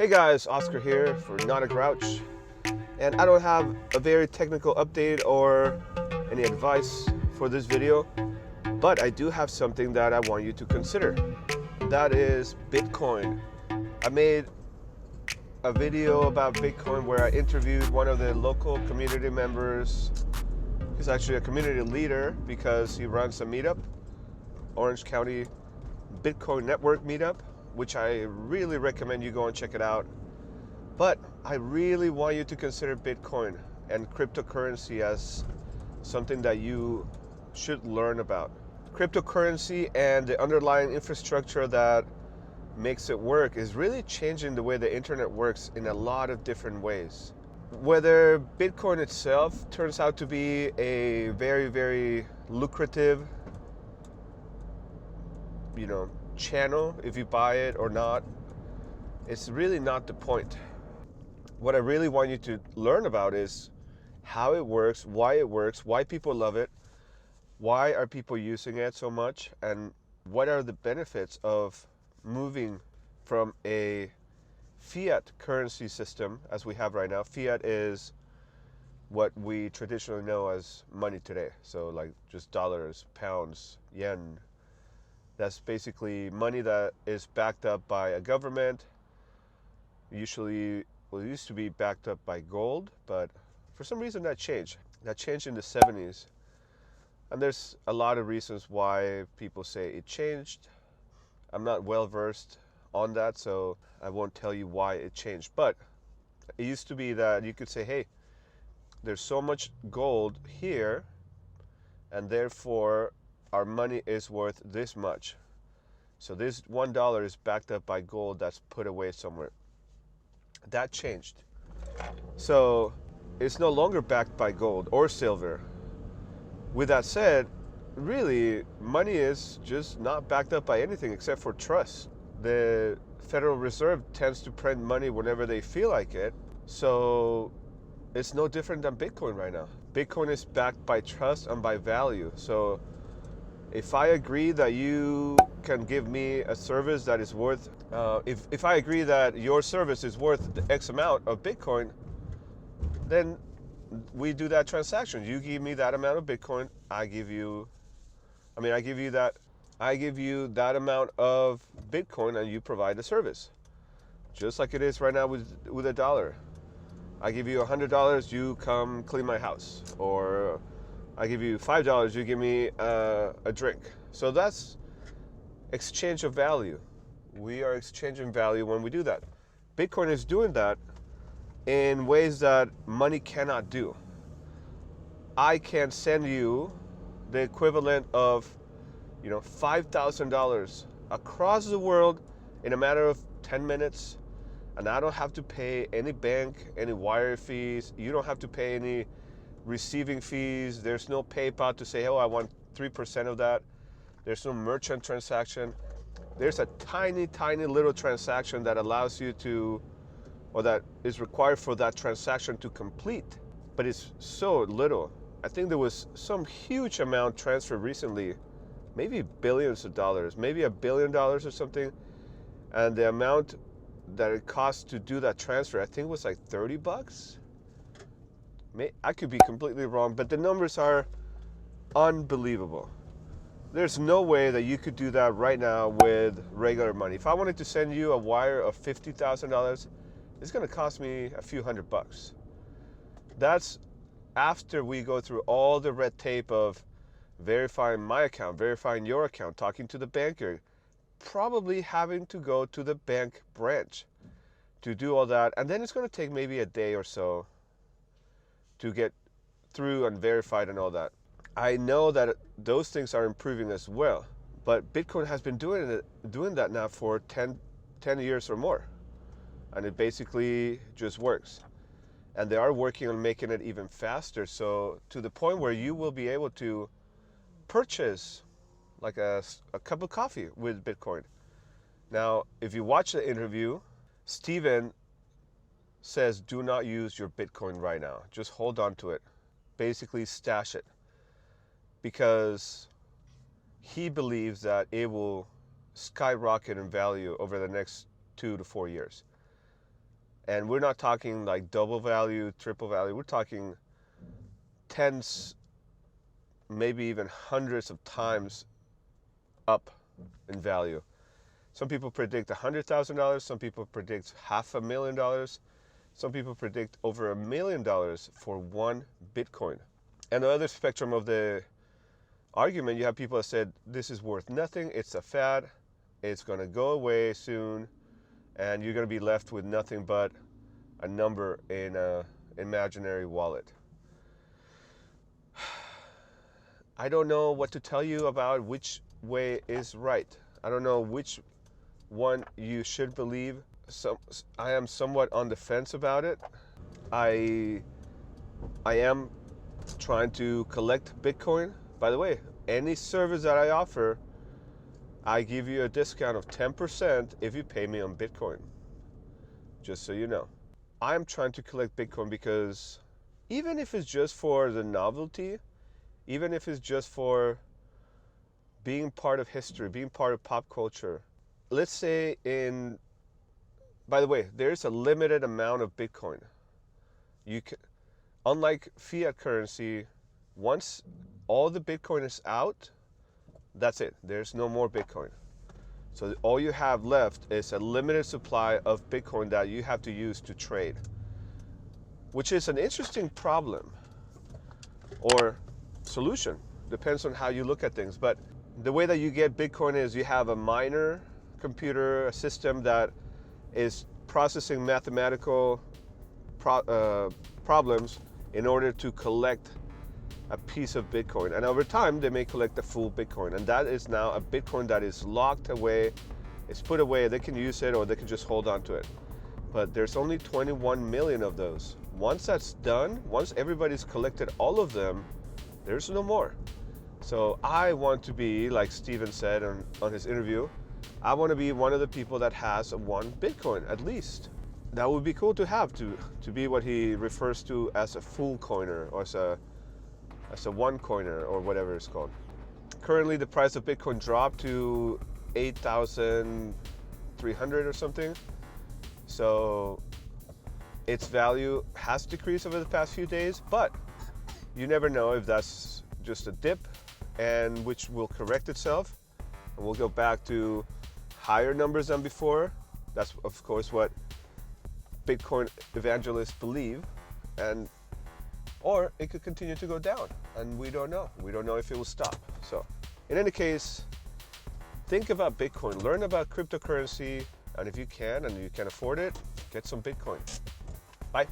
Hey guys, Oscar here for Notagrouch, and I don't have a very technical update or any advice for this video, but I do have something that I want you to consider. That is Bitcoin. I made a video about Bitcoin where I interviewed one of the local community members. He's actually a community leader because he runs a meetup, Orange County Bitcoin Network meetup, which I really recommend you go and check it out. But I really want you to consider Bitcoin and cryptocurrency as something that you should learn about. Cryptocurrency and the underlying infrastructure that makes it work is really changing the way the internet works in a lot of different ways. Whether Bitcoin itself turns out to be a very, very lucrative, channel if you buy it or not, it's really not the point. What I really want you to learn about is how it works, why people love it, why are people using it so much, and what are the benefits of moving from a fiat currency system as we have right now. Fiat is what we traditionally know as money today. So like just dollars, pounds, yen. That's basically money that is backed up by a government. Usually, well, it used to be backed up by gold, but for some reason that changed. That changed in the 70s. And there's a lot of reasons why people say it changed. I'm not well versed on that, so I won't tell you why it changed. But it used to be that you could say, hey, there's so much gold here, and therefore our money is worth this much. So this $1 is backed up by gold that's put away somewhere. That changed. So it's no longer backed by gold or silver. With that said, really, money is just not backed up by anything except for trust. The Federal Reserve tends to print money whenever they feel like it. So it's no different than Bitcoin right now. Bitcoin is backed by trust and by value. So if I agree that you can give me a service that is worth, if I agree that your service is worth the X amount of Bitcoin, then we do that transaction. You give me that amount of Bitcoin, I give you that amount of Bitcoin, and you provide the service. Just like it is right now with a dollar. I give you $100, you come clean my house. Or I give you $5, you give me a drink. So that's exchange of value. We are exchanging value when we do that. Bitcoin is doing that in ways that money cannot do. I can send you the equivalent of, $5,000 across the world in a matter of 10 minutes, and I don't have to pay any bank, any wire fees. You don't have to pay any receiving fees. There's no PayPal to say, oh, I want 3% of that. There's no merchant transaction. There's a tiny, tiny little transaction that allows you to, or that is required for that transaction to complete, but it's so little. I think there was some huge amount transferred recently, maybe billions of dollars, maybe $1 billion or something, and the amount that it costs to do that transfer, I think was like $30. I could be completely wrong, but the numbers are unbelievable. There's no way that you could do that right now with regular money. If I wanted to send you a wire of $50,000, it's going to cost me a few $100. That's after we go through all the red tape of verifying my account, verifying your account, talking to the banker, probably having to go to the bank branch to do all that. And then it's going to take maybe a day or so to get through and verified and all that. I know that those things are improving as well, but Bitcoin has been doing that now for 10 years or more, and it basically just works. And they are working on making it even faster, so to the point where you will be able to purchase like a cup of coffee with Bitcoin. Now, if you watch the interview, Steven says do not use your Bitcoin right now. Just hold on to it. Basically stash it. Because he believes that it will skyrocket in value over the next 2 to 4 years. And we're not talking like double value, triple value. We're talking tens, maybe even hundreds of times up in value. Some people predict $100,000. Some people predict $500,000. Some people predict over $1 million for one Bitcoin. And the other spectrum of the argument, you have people that said this is worth nothing. It's a fad. It's going to go away soon, and you're going to be left with nothing but a number in an imaginary wallet. I don't know what to tell you about which way is right. I don't know which one you should believe. I am somewhat on the fence about it. I am trying to collect Bitcoin. By the way, any service that I offer, I give you a discount of 10% if you pay me on Bitcoin. Just so you know. I'm trying to collect Bitcoin because even if it's just for the novelty, even if it's just for being part of history, being part of pop culture, let's say by the way, there's a limited amount of Bitcoin. Unlike fiat currency, once all the Bitcoin is out, that's it. There's no more Bitcoin. So all you have left is a limited supply of Bitcoin that you have to use to trade, which is an interesting problem or solution. Depends on how you look at things. But the way that you get Bitcoin is you have a miner computer, a system that is processing mathematical problems in order to collect a piece of Bitcoin. And over time, they may collect the full Bitcoin. And that is now a Bitcoin that is locked away, it's put away. They can use it or they can just hold on to it. But there's only 21 million of those. Once that's done, once everybody's collected all of them, there's no more. So I want to be, like Steven said on his interview, I want to be one of the people that has one Bitcoin at least. That would be cool to have, to be what he refers to as a full coiner or as a one coiner or whatever it's called. Currently the price of Bitcoin dropped to 8,300 or something. So its value has decreased over the past few days, but you never know if that's just a dip and which will correct itself and we'll go back to higher numbers than before. That's of course what Bitcoin evangelists believe, or it could continue to go down, and we don't know. We don't know if it will stop. So, in any case, think about Bitcoin, learn about cryptocurrency, and if you can and you can afford it, get some Bitcoin. Bye.